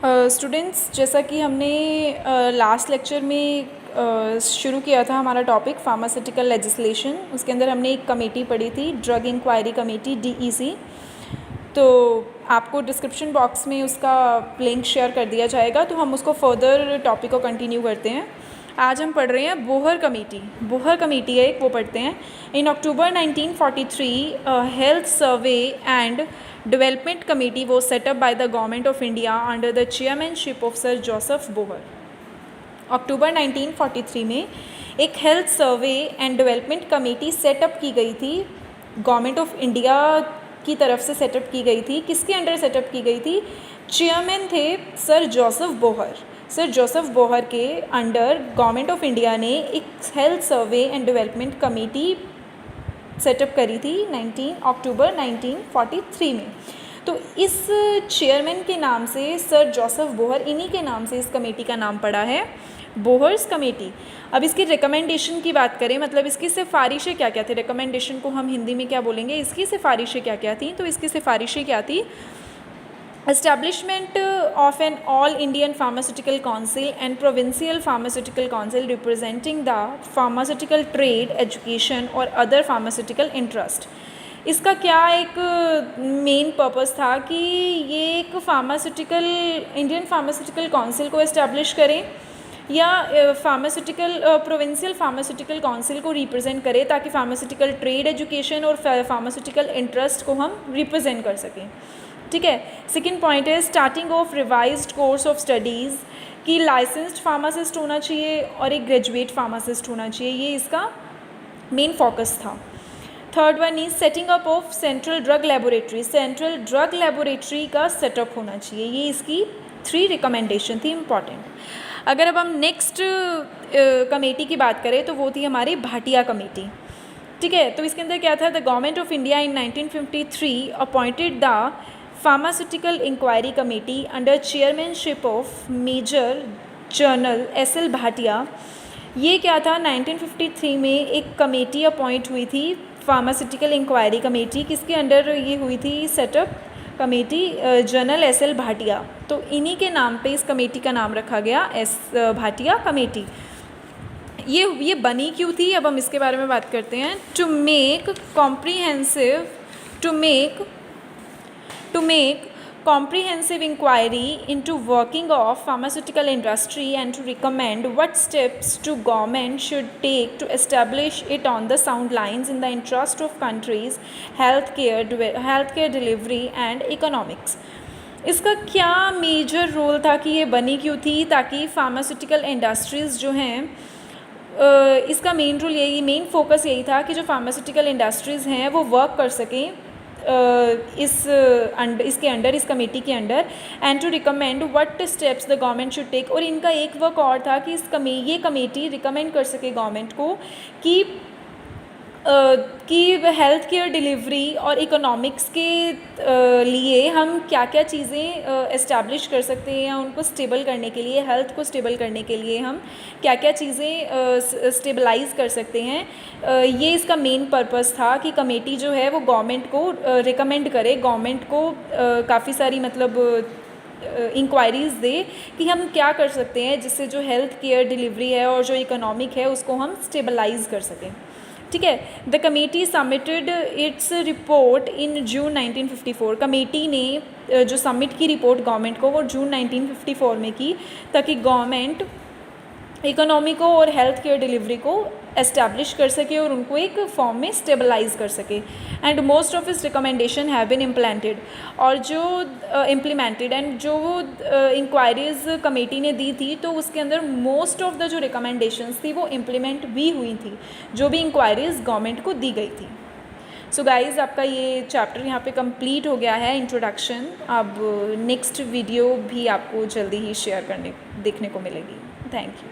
Students, जैसा कि हमने लास्ट लेक्चर में शुरू किया था हमारा टॉपिक फार्मास्यूटिकल लेजिस्लेशन, उसके अंदर हमने एक कमेटी पढ़ी थी, ड्रग इंक्वायरी कमेटी DEC। तो आपको डिस्क्रिप्शन बॉक्स में उसका लिंक शेयर कर दिया जाएगा, तो हम उसको फर्दर टॉपिक को कंटिन्यू करते हैं। आज हम पढ़ रहे हैं बोहर कमेटी। बोहर कमेटी है एक, वो पढ़ते हैं। In October 1943 health survey and development committee वो set up by the government of India under the chairmanship of sir Joseph Bhore. October 1943 में एक health survey and development committee set up की गई थी, गवर्नमेंट ऑफ इंडिया की तरफ से सेटअप की गई थी। किसके अंडर सेटअप की गई थी? चेयरमैन थे sir Joseph Bohr. Sir Joseph Bohr के अंडर गवर्नमेंट ऑफ इंडिया ने एक health survey and development committee setup करी थी 19 अक्टूबर 1943 में। तो इस चेयरमैन के नाम से सर जोसेफ बोहर, इन्हीं के नाम से इस कमेटी का नाम पड़ा है बोहर्स कमेटी। अब इसकी रिकमेंडेशन की बात करें, मतलब इसकी सिफारिशें क्या क्या थी, रिकमेंडेशन को हम हिंदी में क्या बोलेंगे, इसकी सिफारिशें क्या क्या थी? तो इसकी सिफारिशें क्या थी? Establishment of an all-Indian pharmaceutical council and provincial pharmaceutical council representing the pharmaceutical trade, education और other pharmaceutical interest। इसका क्या एक मेन पर्पस था कि ये एक फार्मास्यूटिकल इंडियन फार्मास्यूटिकल काउंसिल को इस्टेब्लिश करें या फार्मास्यूटिकल प्रोविंशियल फार्मास्यूटिकल काउंसिल को रिप्रेजेंट करे, ताकि फार्मास्यूटिकल ट्रेड, एजुकेशन और फार्मास्यूटिकल इंटरेस्ट को हम रिप्रेजेंट कर सकें। ठीक है। सेकेंड पॉइंट है starting of revised course of studies कि लाइसेंस्ड फार्मासिस्ट होना चाहिए और एक ग्रेजुएट फार्मासिस्ट होना चाहिए, ये इसका मेन फोकस था। Third one is setting up of central drug laboratory. Central drug laboratory का सेटअप होना चाहिए, ये इसकी 3 रिकमेंडेशन थी इम्पॉर्टेंट। अगर अब हम नेक्स्ट कमेटी की बात करें तो वो थी हमारी भाटिया कमेटी। ठीक है। तो इसके अंदर क्या था? The government of India in 1953 appointed the pharmaceutical inquiry committee under chairmanship of major general SL Bhatia. ये क्या था? 1953 में एक कमेटी अपॉइंट हुई थी, फार्मास्यूटिकल इंक्वायरी कमेटी। किसके अंडर ये हुई थी setup? Committee general SL Bhatia. तो इन्हीं के नाम पे इस कमेटी का नाम रखा गया भाटिया कमेटी। ये बनी क्यों थी, अब हम इसके बारे में बात करते हैं। To make comprehensive inquiry into working of pharmaceutical industry and to recommend what steps to government should take to establish it on the sound lines in the interest of country's healthcare delivery and economics। इसका क्या major role था कि ये बनी क्यों थी? ताकि pharmaceutical industries जो हैं, इसका मेन रोल यही, मेन फोकस यही था कि जो फार्मास्यूटिकल इंडस्ट्रीज़ हैं वो वर्क कर सकें इसके अंडर, इस कमेटी के under, and to recommend what steps the government should take. और इनका एक वर्क और था कि ये कमेटी रिकमेंड कर सके गवर्नमेंट को कि हेल्थ केयर डिलीवरी और इकोनॉमिक्स के लिए हम क्या क्या चीज़ें इस्टेब्लिश कर सकते हैं, या उनको स्टेबल करने के लिए, हेल्थ को स्टेबल करने के लिए हम क्या क्या चीज़ें स्टेबलाइज कर सकते हैं। ये इसका मेन पर्पस था कि कमेटी जो है वो गवर्नमेंट को रिकमेंड करे, गवर्नमेंट को काफ़ी सारी मतलब इंक्वायरीज़ दे कि हम क्या कर सकते हैं जिससे जो हेल्थ केयर डिलीवरी है और जो इकोनॉमिक है उसको हम स्टेबलाइज कर सकें। ठीक है। The committee submitted its report in June 1954। Committee ने जो सबमिट की रिपोर्ट गवर्नमेंट को वो जून 1954 में की, ताकि गवर्नमेंट इकोनॉमी को और हेल्थ केयर डिलीवरी को एस्टैब्लिश कर सके और उनको एक फॉर्म में स्टेबलाइज कर सके। एंड मोस्ट ऑफ इस रिकमेंडेशन हैव बीन इम्प्लेंटेड, और जो इम्प्लीमेंटेड एंड जो इंक्वायरीज कमेटी ने दी थी तो उसके अंदर मोस्ट ऑफ द जो रिकमेंडेशंस थी वो इम्प्लीमेंट भी हुई थी, जो भी इंक्वायरीज गवर्नमेंट को दी गई थी। सो गाइज़, आपका ये चैप्टर यहाँ पे कंप्लीट हो गया है, इंट्रोडक्शन। अब नेक्स्ट वीडियो भी आपको जल्दी ही शेयर देखने को मिलेगी। Thank you.